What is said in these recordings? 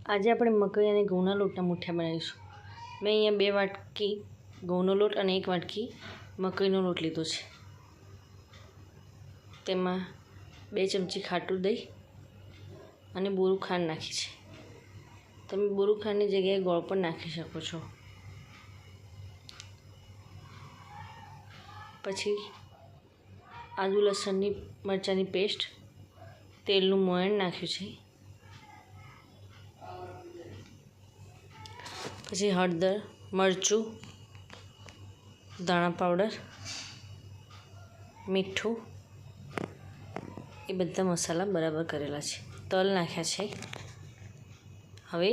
આજે આપણે મકાઈ અને ઘઉંના લોટના મુઠિયા બનાવીશું। મેં અહીંયા 2 વાટકી ઘઉંનો લોટ અને 1 વાટકી મકાઈનો લોટ લીધો છે। તેમાં 2 ચમચી ખાટું દહીં અને બોરું ખાંડ નાખી છે। તમે બોરું ખાંડની જગ્યાએ ગોળ પણ નાખી શકો છો। પછી આદુ લસણની મરચાંની પેસ્ટ, તેલનું મોયણ નાખ્યું છે। પછી હળદર, મરચું, ધાણા પાવડર, મીઠું એ બધા મસાલા બરાબર કરેલા છે। તલ નાખ્યા છે। હવે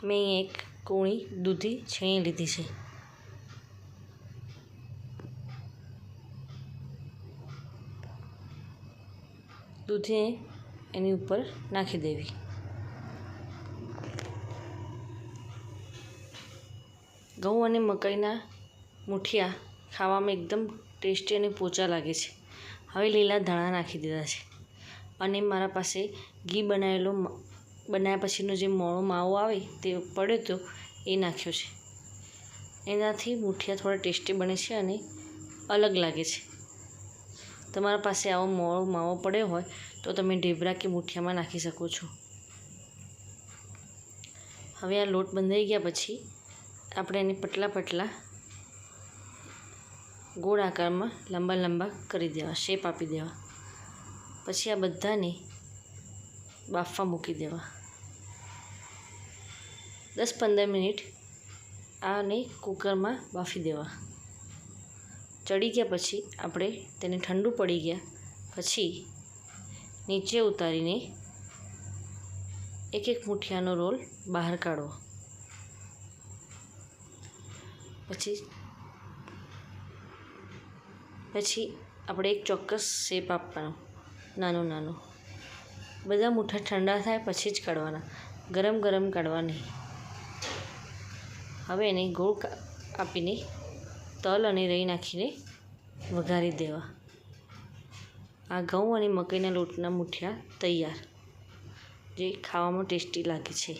મેં એક કોણી દૂધી છીણી લીધી છે। દૂધીને એની ઉપર નાખી દેવી। ઘઉં અને મકાઈના મુઠિયા ખાવામાં એકદમ ટેસ્ટી અને પોચા લાગે છે। હવે લીલા ધાણા નાખી દીધા છે અને મારા પાસે ઘી બનાવ્યા પછીનો જે મોળો માવો આવે તે પડ્યો તો એ નાખ્યો છે। એનાથી મુઠિયા થોડા ટેસ્ટી બને છે અને અલગ લાગે છે। તમારા પાસે આવો મોળો માવો પડ્યો હોય તો તમે ઢેબરા કે મુઠિયામાં નાખી શકો છો। હવે આ લોટ બંધાઈ ગયા પછી આપણે એને પતલા પતલા ગોળ આકારમાં લાંબા લાંબા કરી દેવા, શેપ આપી દેવા। પછી આ બધાને બાફવા મૂકી દેવા। 10-15 મિનિટ આને કુકરમાં બાફી દેવા। ચડી ગયા પછી આપણે તેને ઠંડુ પડી ગયા પછી નીચે ઉતારીને એક મુઠિયાનો રોલ બહાર કાઢવો। પછી આપણે એક ચોક્કસ શેપ આપવાનો, નાનો નાનો। બધા મુઠ્ઠા ઠંડા થાય પછી જ કાઢવાના, ગરમ ગરમ કાઢવા નહીં। હવે એને ગોળ આપીને તલ અને રાઈ નાખીને વઘારી દેવા। આ ઘઉં અને મકાઈના લોટના મુઠિયા તૈયાર, જે ખાવામાં ટેસ્ટી લાગે છે।